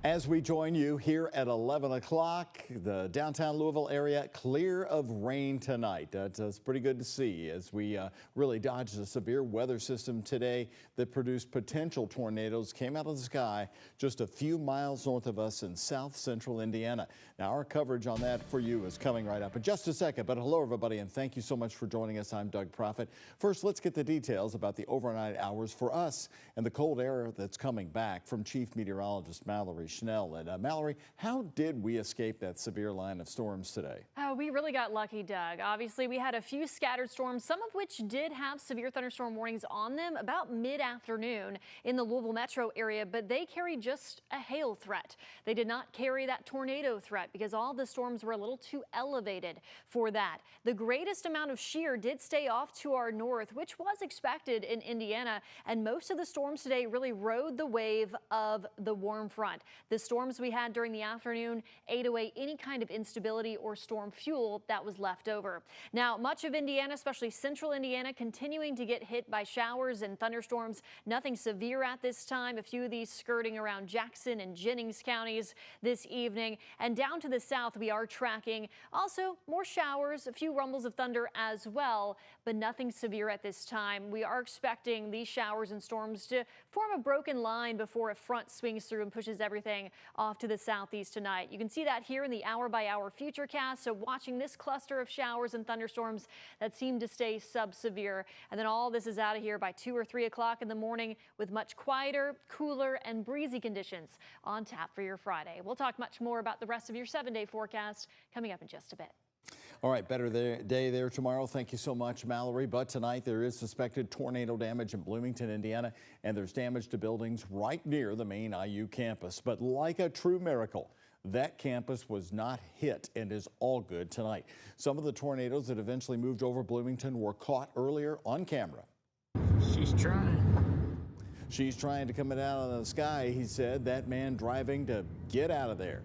As we join you here at 11 o'clock, the downtown Louisville area clear of rain tonight. It's pretty good to see as we really dodged a severe weather system today that produced potential tornadoes came out of the sky just a few miles north of us in south central Indiana. Now our coverage on that for you is coming right up in just a second. But hello everybody and thank you so much for joining us. I'm Doug Proffitt. First, let's get the details about the overnight hours for us and the cold air that's coming back from Chief Meteorologist Mallory Schnell. And Mallory, how did we escape that severe line of storms today? We really got lucky, Doug. Obviously, we had a few scattered storms, some of which did have severe thunderstorm warnings on them about mid-afternoon in the Louisville metro area, but they carried just a hail threat. They did not carry that tornado threat because all the storms were a little too elevated for that. The greatest amount of shear did stay off to our north, which was expected in Indiana, and most of the storms today really rode the wave of the warm front. The storms we had during the afternoon ate away any kind of instability or storm fuel that was left over. Now, much of Indiana, especially central Indiana, continuing to get hit by showers and thunderstorms. Nothing severe at this time. A few of these skirting around Jackson and Jennings counties this evening. And down to the south, we are tracking also more showers, a few rumbles of thunder as well, but nothing severe at this time. We are expecting these showers and storms to form a broken line before a front swings through and pushes everything off to the southeast tonight. You can see that here in the hour-by-hour futurecast. So watching this cluster of showers and thunderstorms that seem to stay sub-severe. And then all this is out of here by 2 or 3 o'clock in the morning with much quieter, cooler, and breezy conditions on tap for your Friday. We'll talk much more about the rest of your 7-day forecast coming up in just a bit. All right, better day there tomorrow. Thank you so much, Mallory. But tonight there is suspected tornado damage in Bloomington, Indiana, and there's damage to buildings right near the main IU campus. But like a true miracle, that campus was not hit and is all good tonight. Some of the tornadoes that eventually moved over Bloomington were caught earlier on camera. She's trying. She's trying to come out of the sky, he said, that man driving to get out of there.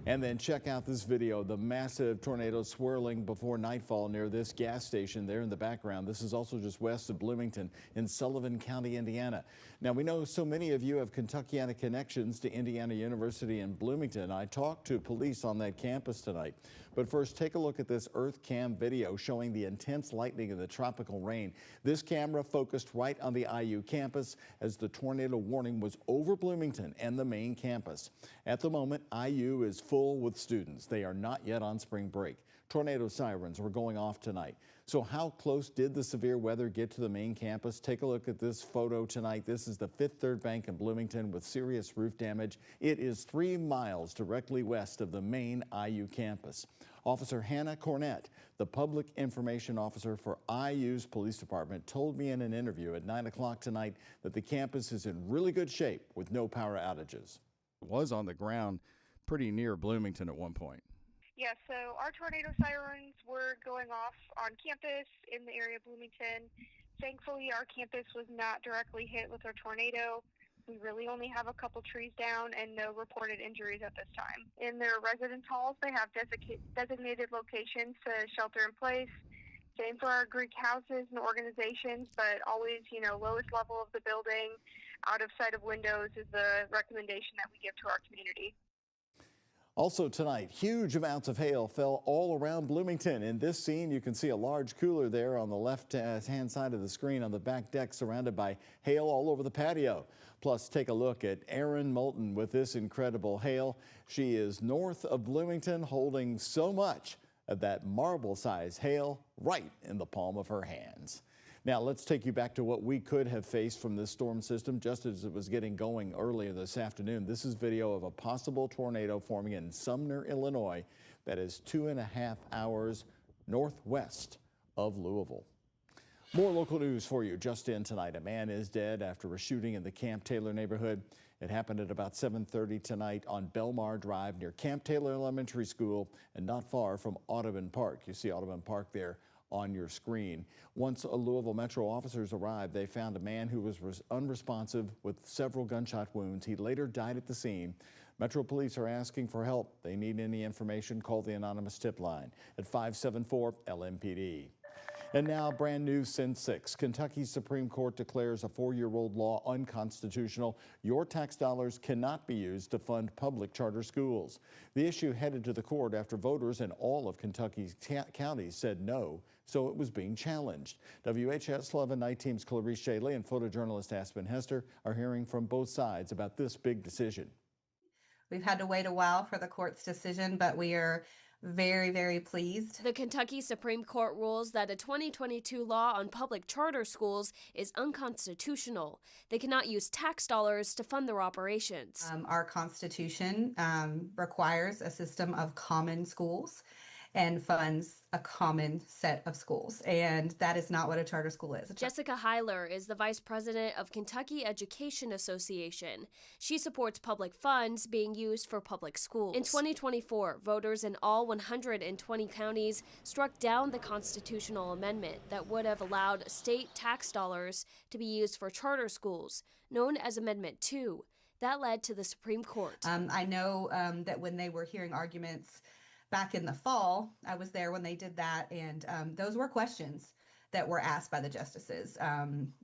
And then check out this video, the massive tornado swirling before nightfall near this gas station there in the background. This is also just west of Bloomington in Sullivan County, Indiana. Now, we know so many of you have Kentuckiana connections to Indiana University in Bloomington. I talked to police on that campus tonight. But first, take a look at this Earth Cam video showing the intense lightning and the tropical rain. This camera focused right on the IU campus as the tornado warning was over Bloomington and the main campus. At the moment, IU is full with students. They are not yet on spring break. Tornado sirens were going off tonight. So how close did the severe weather get to the main campus? Take a look at this photo tonight. This is the Fifth Third Bank in Bloomington with serious roof damage. It is 3 miles directly west of the main IU campus. Officer Hannah Cornett, the public information officer for IU's police department, told me in an interview at 9 o'clock tonight that the campus is in really good shape with no power outages. It was on the ground pretty near Bloomington at one point. Yeah, so our tornado sirens were going off on campus in the area of Bloomington. Thankfully, our campus was not directly hit with our tornado. We really only have a couple trees down and no reported injuries at this time. In their residence halls, they have designated locations to shelter in place. Same for our Greek houses and organizations, but always, lowest level of the building, out of sight of windows is the recommendation that we give to our community. Also tonight, huge amounts of hail fell all around Bloomington. In this scene, you can see a large cooler there on the left-hand side of the screen on the back deck surrounded by hail all over the patio. Plus, take a look at Erin Moulton with this incredible hail. She is north of Bloomington holding so much of that marble-sized hail right in the palm of her hands. Now, let's take you back to what we could have faced from this storm system just as it was getting going earlier this afternoon. This is video of a possible tornado forming in Sumner, Illinois, that is 2.5 hours northwest of Louisville. More local news for you just in tonight. A man is dead after a shooting in the Camp Taylor neighborhood. It happened at about 7:30 tonight on Belmar Drive near Camp Taylor Elementary School and not far from Audubon Park. You see Audubon Park there on your screen. Once Louisville Metro officers arrived, they found a man who was unresponsive with several gunshot wounds. He later died at the scene. Metro Police are asking for help. They need any information, call the anonymous tip line at 574-LMPD. And now, brand new Sin 6. Kentucky's Supreme Court declares a 4-year-old law unconstitutional. Your tax dollars cannot be used to fund public charter schools. The issue headed to the court after voters in all of Kentucky's counties said no, so it was being challenged. WHAS11 Night Team's Clarice Shaley and photojournalist Aspen Hester are hearing from both sides about this big decision. We've had to wait a while for the court's decision, but we are very, very pleased. The Kentucky Supreme Court rules that a 2022 law on public charter schools is unconstitutional. They cannot use tax dollars to fund their operations. Our Constitution requires a system of common schools and funds a common set of schools, and that is not what a charter school is. Jessica Heiler is the vice president of Kentucky Education Association. She supports public funds being used for public schools. In 2024, voters in all 120 counties struck down the constitutional amendment that would have allowed state tax dollars to be used for charter schools, known as Amendment 2. That led to the Supreme Court. I know that when they were hearing arguments back in the fall, I was there when they did that, and those were questions that were asked by the justices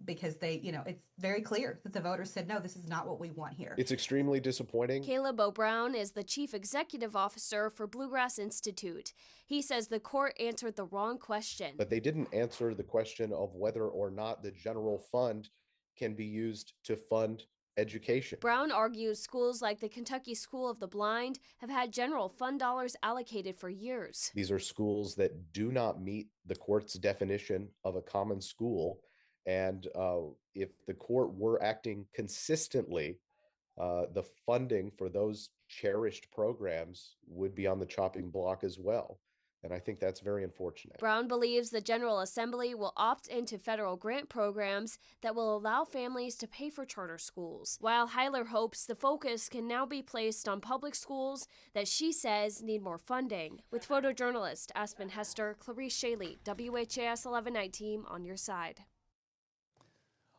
because they, it's very clear that the voters said, no, this is not what we want here. It's extremely disappointing. Caleb O'Brown is the chief executive officer for Bluegrass Institute. He says the court answered the wrong question. But they didn't answer the question of whether or not the general fund can be used to fund education. Brown argues schools like the Kentucky School of the Blind have had general fund dollars allocated for years. These are schools that do not meet the court's definition of a common school. And if the court were acting consistently, the funding for those cherished programs would be on the chopping block as well. And I think that's very unfortunate. Brown believes the General Assembly will opt into federal grant programs that will allow families to pay for charter schools, while Heiler hopes the focus can now be placed on public schools that she says need more funding. With photojournalist Aspen Hester, Clarice Shaley, WHAS 11 Night Team on your side.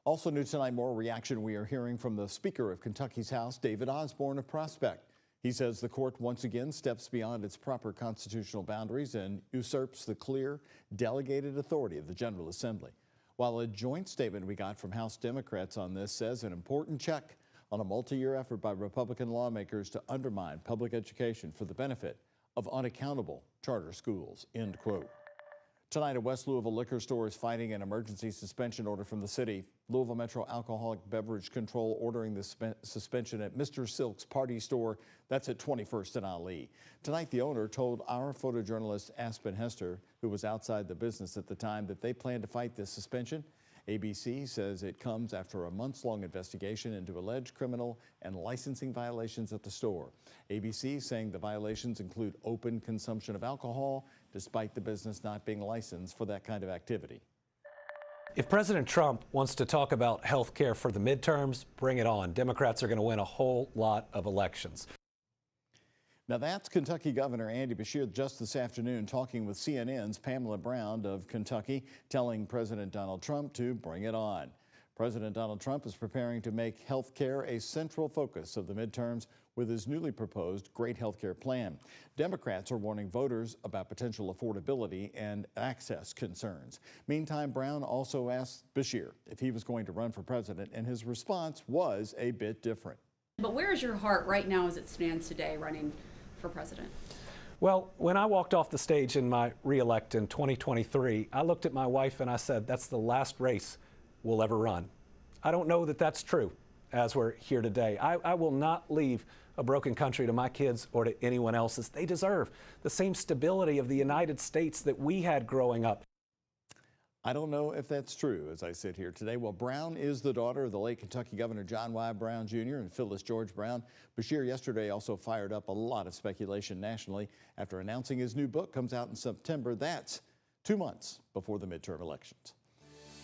Also new tonight, more reaction we are hearing from the Speaker of Kentucky's House, David Osborne of Prospect. He says the court once again steps beyond its proper constitutional boundaries and usurps the clear, delegated authority of the General Assembly. While a joint statement we got from House Democrats on this says an important check on a multi-year effort by Republican lawmakers to undermine public education for the benefit of unaccountable charter schools, end quote. Tonight, a West Louisville liquor store is fighting an emergency suspension order from the city. Louisville Metro Alcoholic Beverage Control ordering the suspension at Mr. Silk's Party Store. That's at 21st and Ali. Tonight, the owner told our photojournalist Aspen Hester, who was outside the business at the time, that they plan to fight this suspension. ABC says it comes after a months-long investigation into alleged criminal and licensing violations at the store. ABC saying the violations include open consumption of alcohol, despite the business not being licensed for that kind of activity. If President Trump wants to talk about health care for the midterms, bring it on. Democrats are going to win a whole lot of elections. Now that's Kentucky Governor Andy Beshear just this afternoon talking with CNN's Pamela Brown of Kentucky, telling President Donald Trump to bring it on. President Donald Trump is preparing to make health care a central focus of the midterms with his newly proposed Great Health Care Plan. Democrats are warning voters about potential affordability and access concerns. Meantime, Brown also asked Beshear if he was going to run for president, and his response was a bit different. But where is your heart right now as it stands today running for president? Well, when I walked off the stage in my re-elect in 2023, I looked at my wife and I said, that's the last race we'll ever run. I don't know that that's true as we're here today. I will not leave a broken country to my kids or to anyone else's. They deserve the same stability of the United States that we had growing up. I don't know if that's true as I sit here today. Well, Brown is the daughter of the late Kentucky Governor John Y. Brown Jr. and Phyllis George Brown. Beshear yesterday also fired up a lot of speculation nationally after announcing his new book comes out in September. That's 2 months before the midterm elections.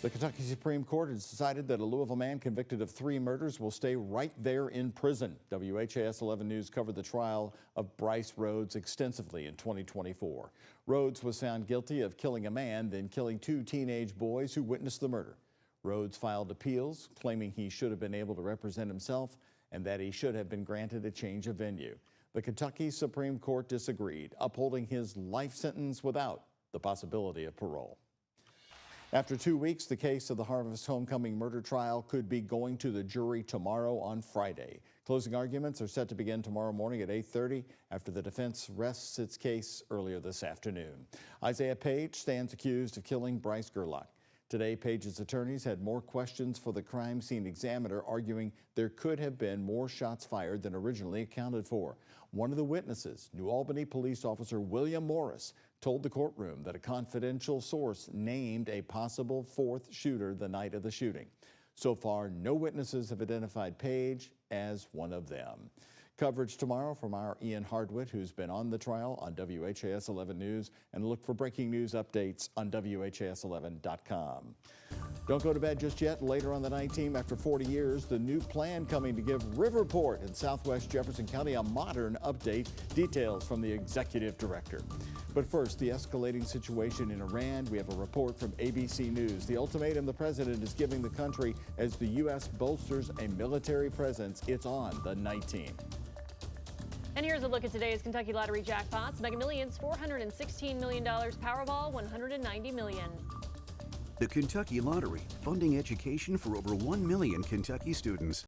The Kentucky Supreme Court has decided that a Louisville man convicted of 3 murders will stay right there in prison. WHAS 11 News covered the trial of Bryce Rhodes extensively in 2024. Rhodes was found guilty of killing a man, then killing 2 teenage boys who witnessed the murder. Rhodes filed appeals, claiming he should have been able to represent himself and that he should have been granted a change of venue. The Kentucky Supreme Court disagreed, upholding his life sentence without the possibility of parole. After 2 weeks, the case of the Harvest Homecoming murder trial could be going to the jury tomorrow on Friday. Closing arguments are set to begin tomorrow morning at 8:30 after the defense rests its case earlier this afternoon. Isaiah Page stands accused of killing Bryce Gerlach. Today, Page's attorneys had more questions for the crime scene examiner, arguing there could have been more shots fired than originally accounted for. One of the witnesses, New Albany police officer William Morris, told the courtroom that a confidential source named a possible fourth shooter the night of the shooting. So far, no witnesses have identified Page as one of them. Coverage tomorrow from our Ian Hardwitt, who's been on the trial on WHAS 11 News, and look for breaking news updates on WHAS11.com. Don't go to bed just yet. Later on the night team, after 40 years, the new plan coming to give Riverport in southwest Jefferson County a modern update. Details from the executive director. But first, the escalating situation in Iran. We have a report from ABC News. The ultimatum the president is giving the country as the U.S. bolsters a military presence. It's on the night team. And here's a look at today's Kentucky Lottery jackpots. Mega Millions, $416 million. Powerball, $190 million. The Kentucky Lottery, funding education for over 1 million Kentucky students.